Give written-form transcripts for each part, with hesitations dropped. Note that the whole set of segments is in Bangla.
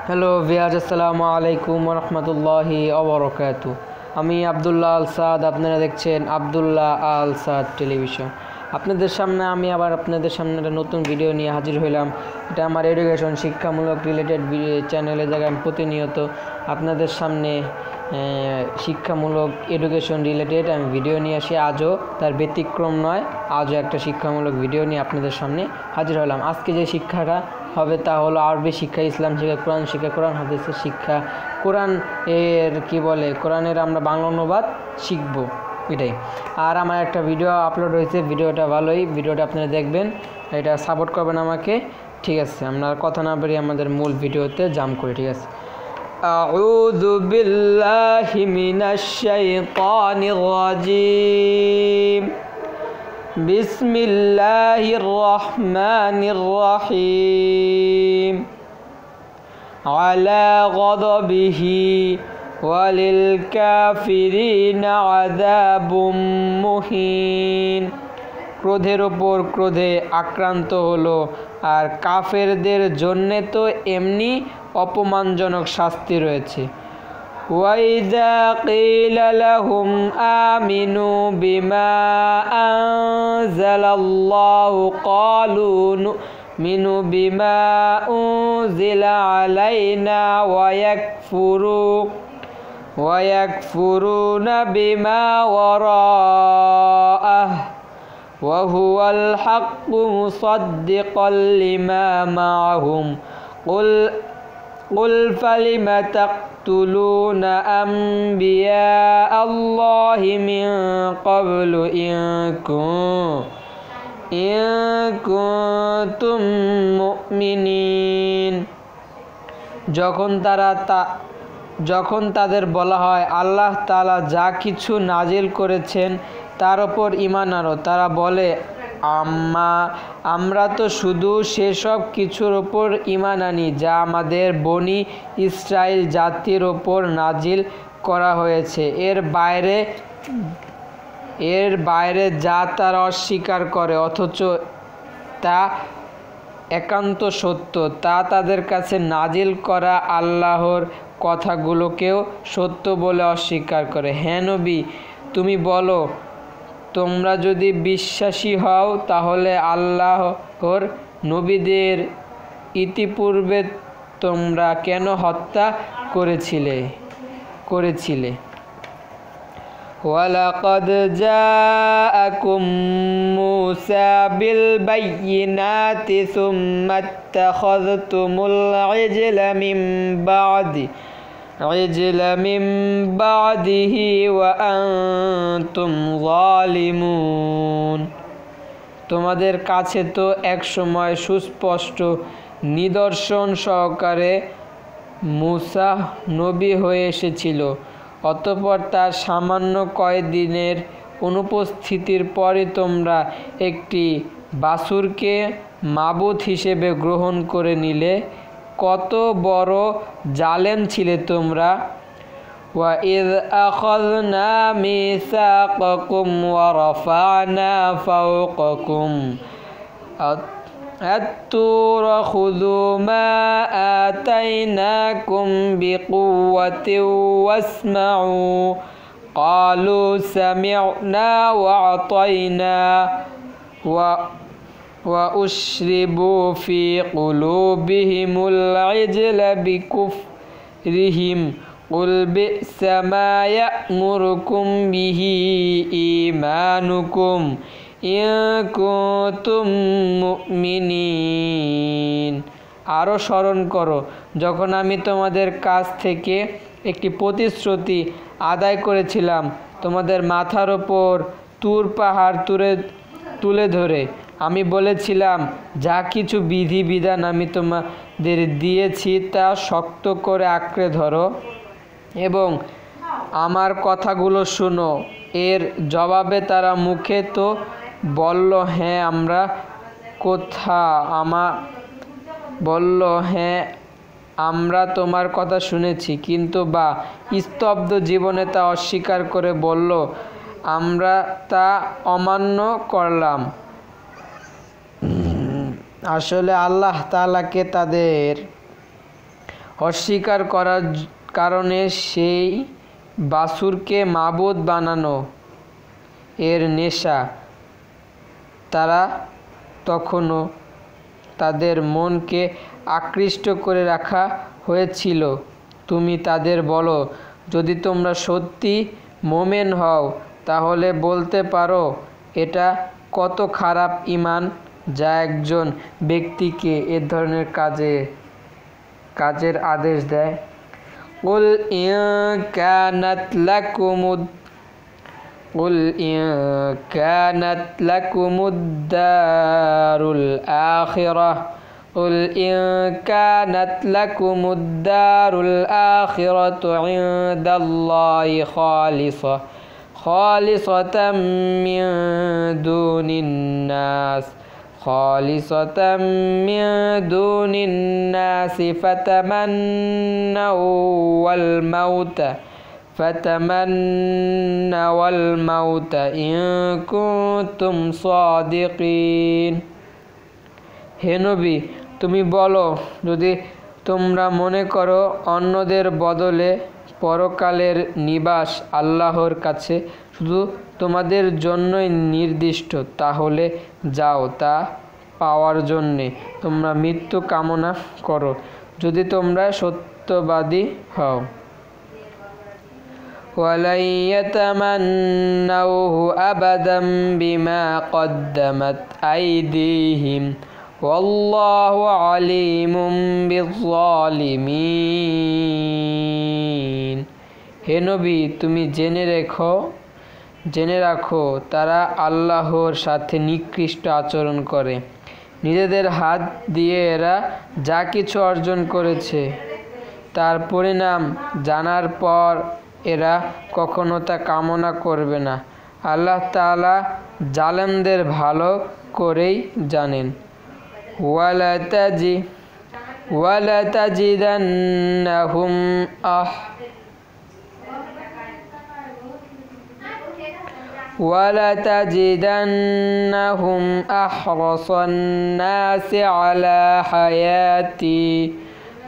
হ্যালো ভিউয়ার্স, আসসালামু আলাইকুম ওয়া রাহমাতুল্লাহি ওয়া বারাকাতুহু। আমি আব্দুল্লাহ আল সাদ, আপনারা দেখছেন আব্দুল্লাহ আল সাদ টেলিভিশন। আপনাদের সামনে একটা নতুন ভিডিও নিয়ে হাজির হইলাম। এটা আমার এডুকেশন শিক্ষামূলক রিলেটেড চ্যানেলে জায়গায় আমি প্রতিনিয়ত আপনাদের সামনে শিক্ষামূলক এডুকেশন রিলেটেড আমি ভিডিও নিয়ে আসি। আজও তার ব্যতিক্রম নয়, আজও একটা শিক্ষামূলক ভিডিও নিয়ে আপনাদের সামনে হাজির হলাম। আজকে যে শিক্ষাটা হবে তা হলো আরবি শিক্ষা, ইসলাম শিক্ষা, কোরআন শিক্ষা, কোরআন হাদিসের শিক্ষা, কোরআন এর কোরআনের আমরা বাংলা অনুবাদ শিখব, এটাই। আর আমার একটা ভিডিও আপলোড হয়েছে, ভিডিওটা ভালোই, ভিডিওটা আপনারা দেখবেন, এটা সাপোর্ট করবেন আমাকে, ঠিক আছে। আমরা কথা না বাড়িয়ে আমাদের মূল ভিডিওতে জাম্প করি, ঠিক আছে। আউযু বিল্লাহি মিনাশ শাইতানির রাজিম। বিসমিল্লাহির রহমানির রহিম। আলা গাদাবিহি ওয়ালিল কাফিরিনা আযাবুম মুহিন। ক্রোধের ওপর ক্রোধে আক্রান্ত হলো, আর কাফেরদের জন্যে তো এমনি অপমানজনক শাস্তি রয়েছে। ওয়াইযা কিলা লাহুম আমিনু বিমা আনজালাল্লাহু ক্বালু নুমিনু বিমা উনজিলা আলাইনা ওয়ায়াকফুরুনা বিমা ওয়ারাআহু ওয়া হুয়াল হাক্কু মুসাদ্দিকাল লিমা মাআহুম কুল ফালিমা তাকতুলুনা আম্বিয়া আল্লাহি মিন ক্বাবলু ইন কুনতুম মুমিনিন। যখন তাদের বলা হয় আল্লাহ তাআলা যা কিছু নাজিল করেছেন তার ওপর ঈমান আনো, তারা বলে আমরা তো শুধু সেসব কিছুর ওপর ঈমান আনি যা আমাদের বনি ইসরাইল জাতির ওপর নাজিল করা হয়েছে। এর বাইরে যা তারা অস্বীকার করে অথচ তা একান্ত সত্য, তা তাদের কাছে নাজিল করা আল্লাহর কথাগুলোকেও সত্য বলে অস্বীকার করে। হ্যাঁ নবী, তুমি বলো, তোমরা যদি বিশ্বাসী হও তাহলে আল্লাহর নবীদের ইতিপূর্বে তোমরা কেন হত্যা করেছিলে? ওয়ালাকাদ জাআকুম মূসা বিল বায়্যিনাতি সুম্মা ইত্তাখাযতুমুল ইজলা মিন বা'দিহি ওয়া আনতুম যালিমুন। তোমাদের কাছে তো একসময় সুস্পষ্ট নিদর্শন সহকারে মূসা নবী হয়ে এসেছিল, অতঃপর তার সামান্য কয়েকদিনের অনুপস্থিতির পরে তোমরা একটি বাছুরকে মাবুদ হিসেবে গ্রহণ করে নিলে। কত বড় জালেম ছিলে তোমরা। ওয়া ইয আখাযনা মিসাকাকুম ওয়া রাফা'না ফাওকাকুম আত-তুর খুযু মা আতাইনাকুম বিকুওয়াতিন ওয়াসমাউ ক্বালু সামি'না ওয়া আতাইনা ওয়া উশরিবু ফি কুলুবিহিমুল ইজলা বিকুফরিহিম কুল বি'সা মা ইয়া'মুরুকুম বিহি ঈমানুকুম ইন কুনতুম মুমিনিন। আরও স্মরণ করো যখন আমি তোমাদের কাছ থেকে একটি প্রতিশ্রুতি আদায় করেছিলাম, তোমাদের মাথার ওপর তুর পাহাড় তুলে ধরে আমি বলেছিলাম, যা কিছু বিধিবিধান আমি তোমাদের দিয়েছি তা শক্ত করে আঁকড়ে ধরো এবং আমার কথাগুলো শোনো। এর জবাবে তারা মুখে তো বলল হ্যাঁ আমরা তোমার কথা শুনেছি, কিন্তু স্তব্ধ জীবনে তা অস্বীকার করে বলল আমরা তা অমান্য করলাম। আসলে আল্লাহ তাআলাকে তাদের অস্বীকার করার কারণে সেই বাছুরকে মাবুদ বানানো এর নেশা তারা তখনও তাদের মনকে আকৃষ্ট করে রাখা হয়েছিল। তুমি তাদের বলো, যদি তোমরা সত্যি মোমেন হও তাহলে বলতে পারো এটা কত খারাপ ঈমান যা একজন ব্যক্তিকে এ ধরনের কাজের আদেশ দেয়। قل إن كانت لكم الدار الآخرة عند الله خالصة من دون الناس فتمنوا الموت إن كنتم صادقين। হে নবী, তুমি বলো, যদি তোমরা মনে করো অন্যদের বদলে পরকালের নিবাস আল্লাহর কাছে শুধু তোমাদের জন্যই নির্দিষ্ট, তাহলে যাও তা পাওয়ার জন্যে তোমরা মৃত্যু কামনা করো যদি তোমরা সত্যবাদী হও। ولن يتمنوه أبدا بما قدمت أيديهم والله عليم بالظالمين। হে নবী, তুমি জেনে রাখো তারা আল্লাহর সাথে নিকৃষ্ট আচরণ করে। নিজেদের হাত দিয়ে এরা যা কিছু অর্জন করেছে তার পরিণাম জানার পর এরা কখনো তা কামনা করবে না। আল্লাহ তাআলা জালেমদের ভালো করেই জানেন। ولتجدنهم أحرص الناس على حياتي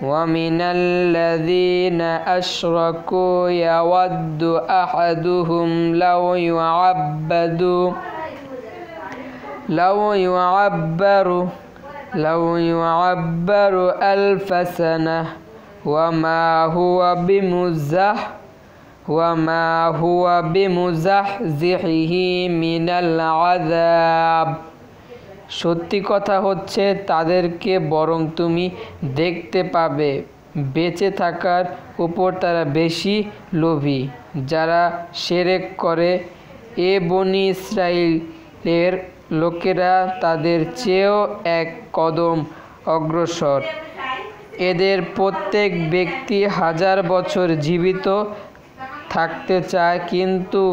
ومن الذين أشركوا يود أحدهم لو يعبر ألف سنة وما هو بمزحزحه من العذاب। সত্যি কথা হচ্ছে তাদেরকে বরং তুমি দেখতে পাবে বেঁচে থাকার উপর তারা বেশি লোভী যারা শিরক করে। এ বনি ইসরাইলের লোকেরা তাদের চেয়েও এক কদম অগ্রসর। এদের প্রত্যেক ব্যক্তি 1000 বছর জীবিত থাকতে চায়, কিন্তু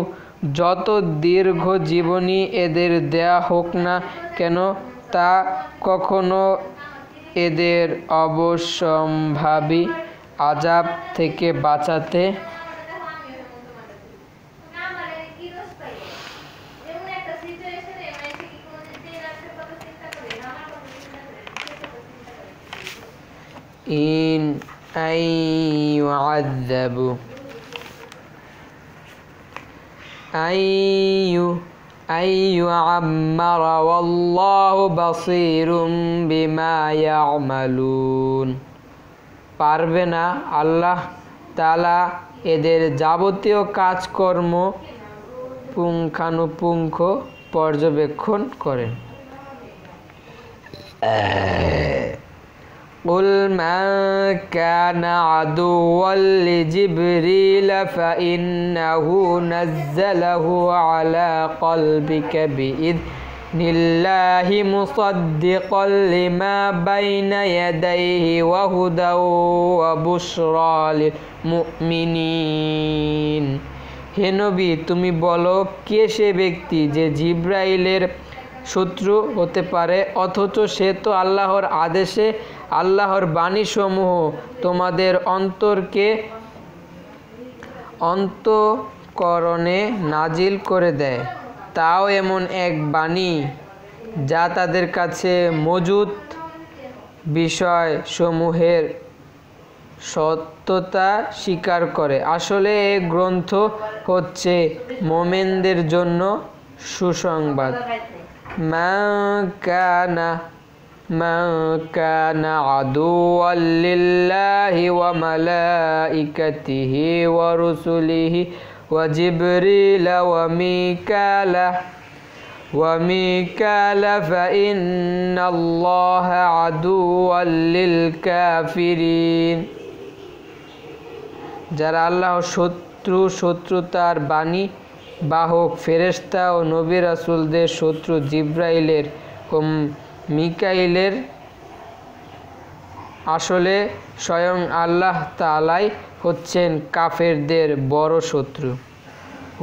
যত দীর্ঘ জীবনী এদের দেয়া হোক না কেন তা কখনো এদের অবশ্যম্ভাবী আযাব থেকে বাঁচাতে ইন আইয়ুআযাবু আম্মার ওয়াল্লাহু বাসীরুম বিমা ইয়ামালুন। পারবে না, আল্লাহ তাআলা এদের যাবতীয় কাজকর্ম পুঙ্খানুপুঙ্খ পর্যবেক্ষণ করেন। قل من كان عدوا لجبريل فإنه نزله على قلبك بإذن الله مصدقا لما بين يديه وهدى وبشرى للمؤمنين। হে নবী, তুমি বলো, কে সে ব্যক্তি যে জিবরাইলের শত্রু হতে পারে, অথচ সে তো আল্লাহর আদেশে আল্লাহর বাণীসমূহ তোমাদের অন্তঃকরণে নাজিল করে দেয়, তাও এমন এক বাণী যা তাদের কাছে মজুদ বিষয়সমূহের সত্যতা স্বীকার করে। আসলে এই গ্রন্থ হচ্ছে মুমিনদের জন্য সুসংবাদ। মান কানা আদুওয়াল লিল্লাহি ওয়া মালাইকাতিহি ওয়া রুসুলিহি ওয়া জিবরিল ওয়া মিকালা ফাইন্নাল্লাহা আদুওয়াল লিল কাফিরিন। যারা আল্লাহর শত্রুতার বাণী বাহক ফেরেশতা ও নবী রাসূলদের শত্রু জিবরাইলের ও মিকাইলের, আসলে স্বয়ং আল্লাহ তাআলাই হচ্ছেন কাফেরদের বড় শত্রু।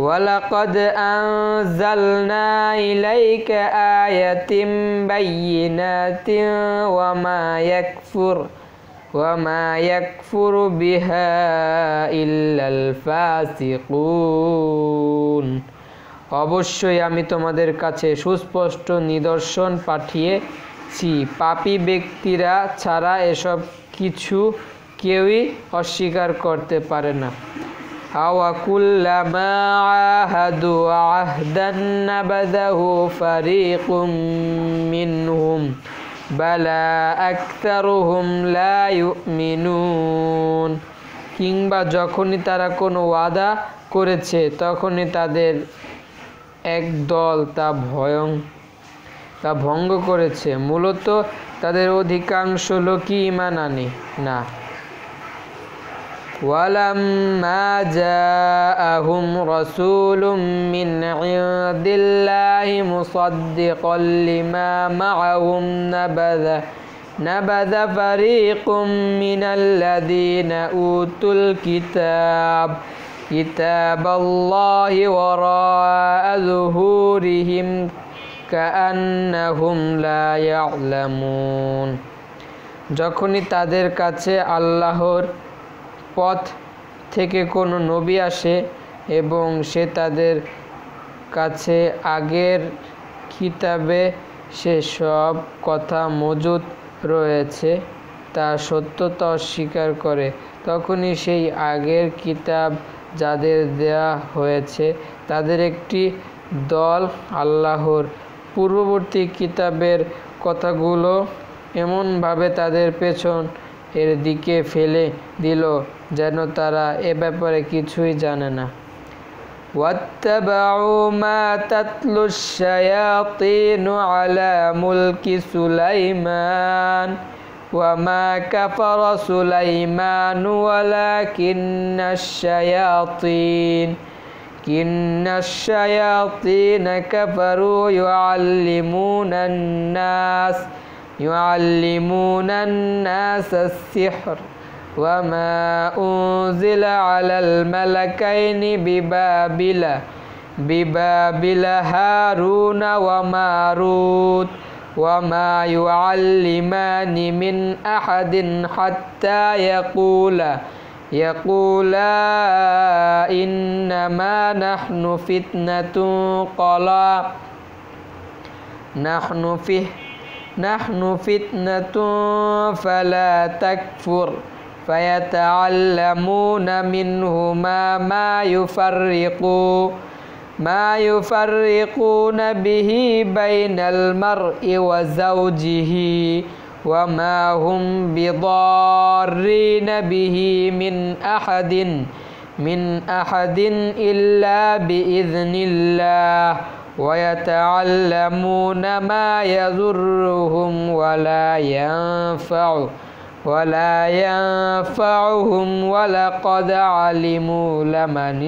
ওয়ালাকাদ আনজালনা ইলাইকা আয়াতিন বাইয়িনাতিন ওয়া মা ইয়াকফুরু বিহা ইল্লাল ফাসিকুন। অবশ্যই আমি তোমাদের কাছে সুস্পষ্ট নিদর্শন পাঠিয়েছি, পাপী ব্যক্তিরা ছাড়া এসব কিছু কেউই অস্বীকার করতে পারে না। আওয়া কুল্লামা আহাদু আহদান নাবাযাহু ফারীকুম মিনহুম বালা আকতারুহুম লা ইউমিনুন। কিংবা যখনই তারা কোনো ওয়াদা করেছে তখনই তাদের এক দল তা ভঙ্গ করেছে, মূলত তাদের অধিকাংশ লোকই ঈমান আনে না। ওয়ালাম্মা জাআহুম রাসূলুম মিন ইনদিল্লাহি মুসাদ্দিকাল লিমা মাআহুম নাবাযা ফারীকুম মিনাল্লাযীনা উতুল কিতাবাল্লাহি ওয়ারা'a যুহুরিহিম কাআন্নাহুম লা ইয়া'লামুন। যখনই তাদের কাছে আল্লাহর পথ থেকে কোনো নবী আসে এবং সে তাদের কাছে আগের কিতাবে সেসব কথা মজুদ রয়েছে তার সত্যতা অস্বীকার করে, তখনই সেই আগের কিতাব যাদের দেয়া হয়েছে তাদের একটি দল আল্লাহর পূর্ববর্তী কিতাবের কথাগুলো এমনভাবে তাদের পেছন এর দিকে ফেলে দিল যেন তারা এ ব্যাপারে কিছুই জানে না। ওয়াত্তাবাউ মা তাতলুশ শায়াতিনু আলা মুলকি সুলাইমান ওয়া মা কাফারা সুলাইমানু ওয়ালাকিন্নাশ শায়াতিন কাফারু ইউআল্লিমুনান নাস আস-সিহর ওয়া মা উনজিলা আলাল মালাকাইনি বিবাবিলা হারুনা ওয়া মারুত ওয়া মা ইউআল্লিমানি মিন আহাদিন হাত্তা ইয়াকুলা ইন্নামা নাহনু ফিতনাতুন ফালা তাকফুর ফায়াতাআল্লামুনা মিনহুমা মা ইউফাররিকুনা বিহি বাইনাল মারই ওয়া যাওজিহি ওয়া মা হুম বিদাররিনা বিহি মিন আহাদিন ইল্লা বিইذنিল্লাহ ওয়া ইয়াতাআল্লামুনা মা ইয়াযুররুহুম ওয়ালা ইয়ানফাউহুম ওয়ালাকাদ আলিমু লামান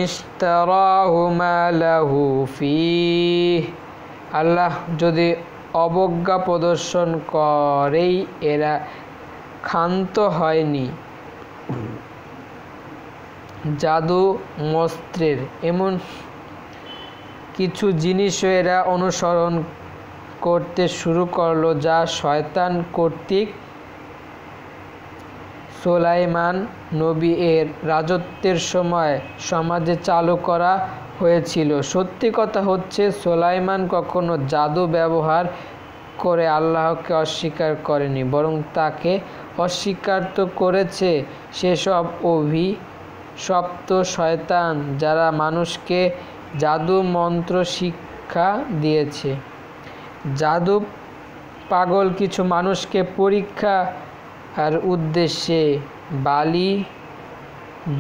ইশতারাহু মা লাহু ফীহ। আল্লাহ যদি অবজ্ঞা প্রদর্শন করেই এরা ক্ষান্ত হয়নি। জাদু মন্ত্রের এমন কিছু জিনিসও এরা অনুসরণ করতে শুরু করলো যা শয়তান কর্তৃক সুলাইমান নবী এর রাজত্বের সময় সমাজে চালু করা হয়েছিল। সত্যি কথা হচ্ছে সুলাইমান কখনো জাদু ব্যবহার করে আল্লাহকে অস্বীকার করেনি, বরং তাকে অস্বীকার তো করেছে সেসব অভিশপ্ত শয়তান যারা মানুষকে জাদু মন্ত্র শিক্ষা দিয়েছে। জাদু পাগল কিছু মানুষকে পরীক্ষার উদ্দেশ্যে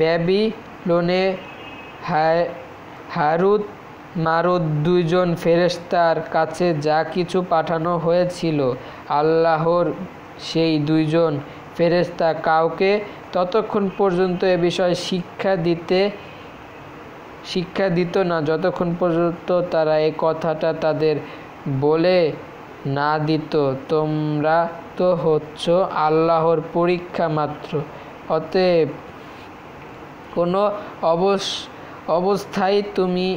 ব্যাবিলনে হারুত মারুত দুইজন ফেরেশতার কাছে যা কিছু পাঠানো হয়েছিল, আল্লাহর সেই দুইজন ফেরেশতা কাউকে ততক্ষণ পর্যন্ত এ বিষয়ে শিক্ষা দিত না যতক্ষণ পর্যন্ত তারা এই কথাটা তাদের বলে না দিত, তোমরা তো হচ্ছ আল্লাহর পরীক্ষা মাত্র, অতএব কোনো অবস্থায় তুমি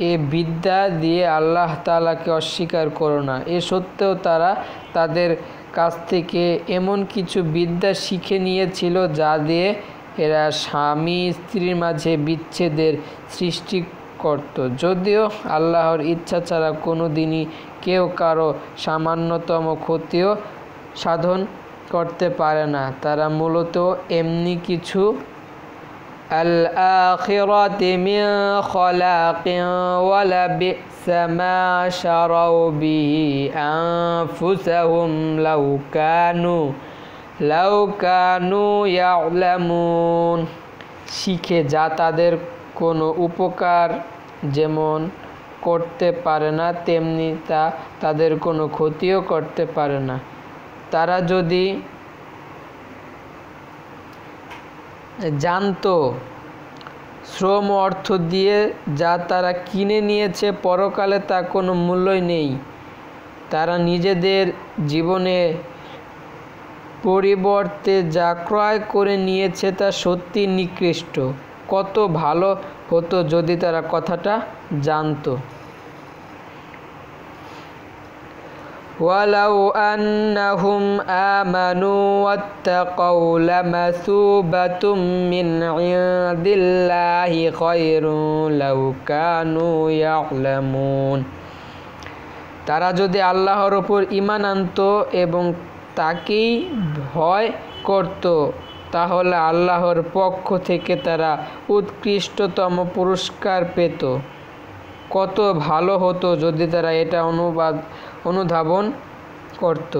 এ বিদ্যা দিয়ে আল্লাহ তাআলাকে অস্বীকার করো না। এ সত্ত্বেও তারা তাদের কাছ থেকে এমন কিছু বিদ্যা শিখে নিয়েছিল যা দিয়ে এরা স্বামী স্ত্রীর মাঝে বিচ্ছেদের সৃষ্টি করত, যদিও আল্লাহর ইচ্ছা ছাড়া কোনো দিনই কেউ কারো সামান্যতম ক্ষতিও সাধন করতে পারে না। তারা মূলত এমনি কিছু আল-আখিরাতি মিন খলাকিন ওয়ালাবি'সা মা শারাউ বিহি আনফুসাহুম লাউ কানু ইয়ালামুন, শিখে যা তাদের কোনো উপকার যেমন করতে পারে না, তেমনি তা তাদের কোনো ক্ষতিও করতে পারে না। তারা যদি জানতো শ্রম অর্থ দিয়ে যা তারা কিনে নিয়েছে পরকালে তা কোনো মূল্যই নেই, তারা নিজেদের জীবনে পরিবর্তে যা ক্রয় করে নিয়েছে তা সত্যি নিকৃষ্ট। কত ভালো হতো যদি তারা কথাটা জানতো। ওয়ালাউ আন্নাহুম আমানু ওয়াত্তাকাউ লামাসুবাতুম মিন ইনদিল্লাহি খায়রুন লাউ কানু ইয়ালামুন, তারা যদি আল্লাহর ওপর ঈমান আনতো এবং তাকেই ভয় করত, তাহলে আল্লাহর পক্ষ থেকে তারা উৎকৃষ্টতম পুরস্কার পেত। কত ভালো হতো যদি তারা এটা অনুধাবন করত।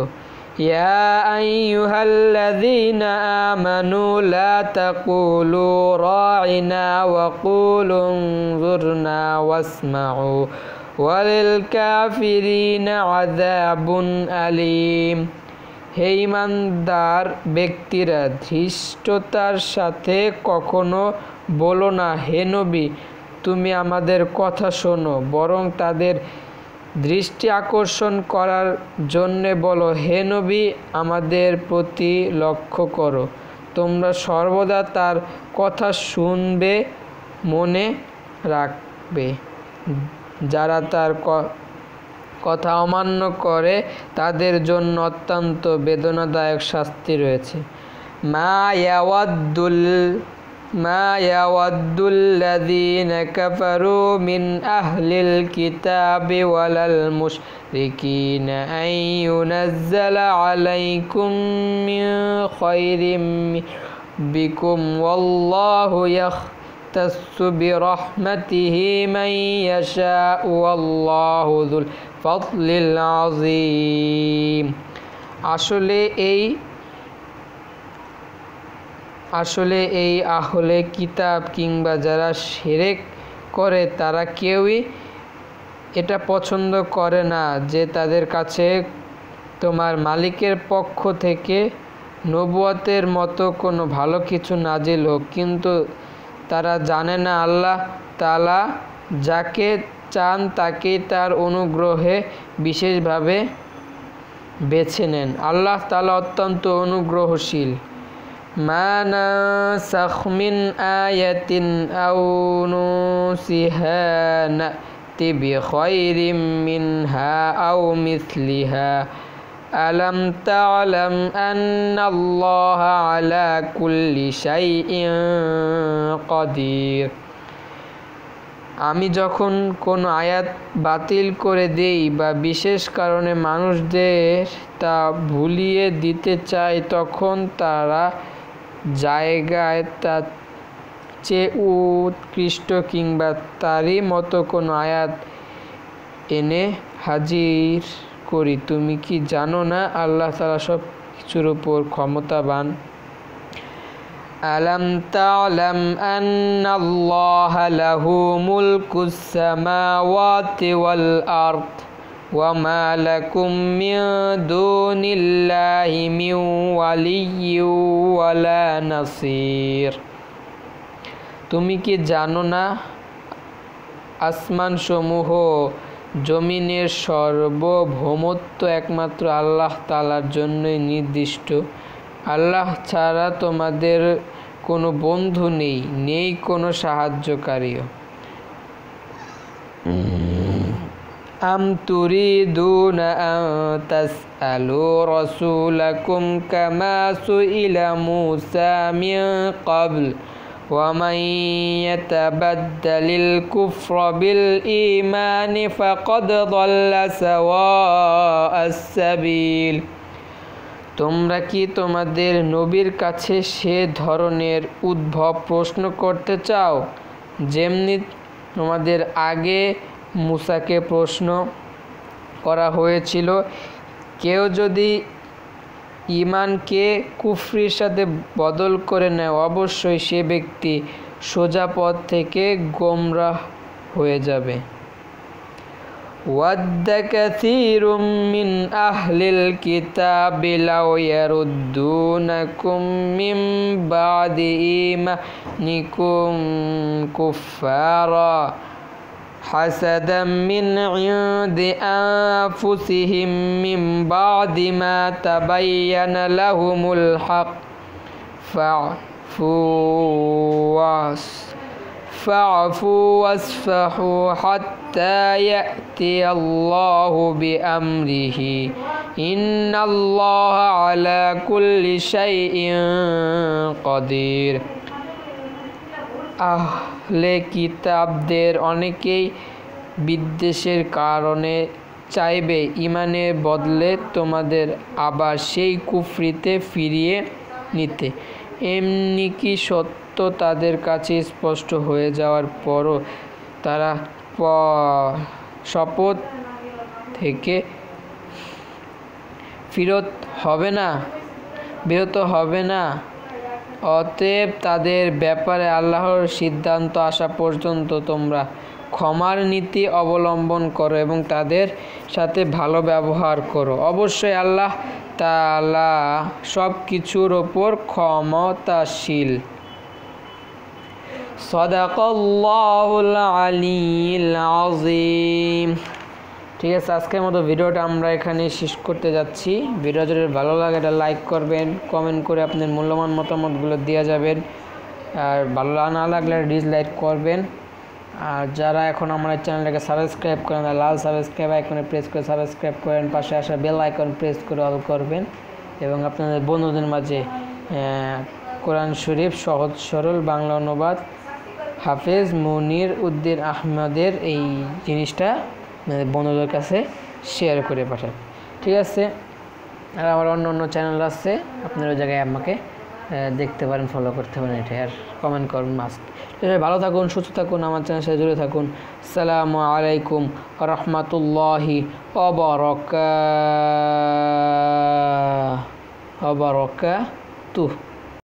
ইয়া আইয়ুহাল্লাযীনা আমানু লা তাকুলু রাইনা ওয়া কুলু উনজুরনা ওয়াসমাউ ওয়ালিল কাফিরিনা আযাবুন আলীম, হে ঈমানদার ব্যক্তিরা, ধৃষ্টতার সাথে কখনো বলো না হে নবী তুমি আমাদের কথা শোনো, বরং তাদের দৃষ্টি আকর্ষণ করার জন্যে বলো হে নবী আমাদের প্রতি লক্ষ্য করো। তোমরা সর্বদা তার কথা শুনবে, মনে রাখবে। যারা তার কথা অমান্য করে তাদের জন্য অত্যন্ত বেদনাদায়ক শাস্তি রয়েছে। মা ইয়াওয়াদ্দুল্লাযীনা কাফারু মিন আহলিল কিতাবি ওয়ালাল মুশরিকিনা আন ইউনাজ্জালা আলাইকুম মিন খায়রিম বিকুম ওয়াল্লাহু ইয়াখতাসসু বিরহমাতিহি মান ইয়াশাউ ওয়াল্লাহু যুল ফাদলিল আযীম। আসলে এই আহলে কিতাব কিংবা যারা শিরক করে তারা কেউই এটা পছন্দ করে না যে তাদের কাছে তোমার মালিকের পক্ষ থেকে নবুয়তের মতো কোনো ভালো কিছু নাজিল হোক, কিন্তু তারা জানে না আল্লাহ তাআলা যাকে চান তাকেই তার অনুগ্রহে বিশেষভাবে বেছে নেন। আল্লাহ তাআলা অত্যন্ত অনুগ্রহশীল। মা নানসাখ মিন আয়াতিন আও নুনসিহা না'তি বিখায়রিম মিনহা আও মিসলিহা আলাম তা'লাম আন্নাল্লাহা আলা কুল্লি শাইইন কাদির। আমি যখন কোনো আয়াত বাতিল করে দেই বা বিশেষ কারণে মানুষদের তা ভুলিয়ে দিতে চাই, তখন তারা জায়গায় তার চেয়ে উৎকৃষ্ট কিংবা তারই মতো কোনো আয়াত এনে হাজির করি। তুমি কি জানো না আল্লাহ তাআলা সব কিছুর উপর ক্ষমতাবান? আলাম তা'লাম আন্নাল্লাহা লাহু মুলকুস সামাওয়াতি ওয়াল আরদ ওয়া মা লাকুম মিন দুনিল্লাহি মিন ওয়ালিয়্যিন ওয়ালা নাসীর। তুমি কি জানো না আসমানসমূহ জমিনের সার্বভৌমত্ব একমাত্র আল্লাহ তাআলার জন্যই নির্দিষ্ট। আল্লাহ ছাড়া তোমাদের কোনো বন্ধু নেই, নেই কোনো সাহায্যকারীও। আম তুরিদুনা আন তাসআলু রাসূলাকুম কামা সুইলা মূসা মিন ক্বাবল ওয়া মান ইয়াতাবাদ্দালিল কুফরা বিল ঈমানি ফাকাদ দাল্লা সাওয়াআস সাবিল। তোমরা কি তোমাদের নবীর কাছে সে ধরনের উদ্ভব প্রশ্ন করতে চাও যেমনি তোমাদের আগে মূসাকে প্রশ্ন করা হয়েছিল? কেউ যদি ঈমানকে কুফরির সাথে বদল করে নেয়, অবশ্যই সে ব্যক্তি সোজা পথ থেকে গোমরাহ হয়ে যাবে। ওয়াদ্দ কাসীরুম মিন আহলিল কিতাবি লাও ইয়ারুদ্দুনাকুম মিন বাদি ঈমানিকুম কুফফারা হাসাদাম মিন ইনদি আনফুসিহিম মিন বাদি মা তাবায়্যানা লাহুমুল হক ফা'ফু ওয়াসফাহু হাত্তা ইয়াতিয়াল্লাহু বিআমরিহি ইন্নাল্লাহা আলা কুল্লি শাইইন কাদির। আহলে কিতাবদের অনেকেই বিদ্বেষের কারণে চাইবে ঈমানের বদলে তোমাদের আবার সেই কুফরিতে ফিরিয়ে নিতে। এমনকি সত্য তাদের কাছে স্পষ্ট হয়ে যাওয়ার পরও তারা শপথ থেকে বিরত হবে না। অতএব তাদের ব্যাপারে আল্লাহর সিদ্ধান্ত আসা পর্যন্ত তোমরা ক্ষমার নীতি অবলম্বন করো এবং তাদের সাথে ভালো ব্যবহার করো। অবশ্যই আল্লাহ তাআলা সব কিছুর ওপর ক্ষমতাশীল। সাদাকাল্লাহুল আলিয়্যুল আযীম। ঠিক আছে, আজকের মতো ভিডিওটা আমরা এখানে শেষ করতে যাচ্ছি। ভিডিও যদি ভালো লাগে এটা লাইক করবেন, কমেন্ট করে আপনার মূল্যবান মতামতগুলো দিয়ে যাবেন, আর ভালো না লাগলে ডিসলাইক করবেন। আর যারা এখন আমার চ্যানেলটাকে সাবস্ক্রাইব করেন, লাল সাবস্ক্রাইব আইকনে প্রেস করে সাবস্ক্রাইব করেন, পাশে আসা বেল আইকন প্রেস করে অল করবেন এবং আপনাদের বন্ধুদের মাঝে কোরআন শরীফ সহজ সরল বাংলা অনুবাদ হাফেজ মুনির উদ্দিন আহমেদের এই জিনিসটা বন্ধুদের কাছে শেয়ার করে পাঠান। ঠিক আছে, আর আমার অন্য চ্যানেল আছে, আপনারা ওই জায়গায় আমাকে দেখতে পারেন, ফলো করতে পারেন, এটা আর কমেন্ট করুন মাস্ট। ভালো থাকুন, সুস্থ থাকুন, আমার চ্যানেলের সাথে জুড়ে থাকুন। আসসালামু আলাইকুম ওয়া রাহমাতুল্লাহি ওয়া বারাকাতুহু।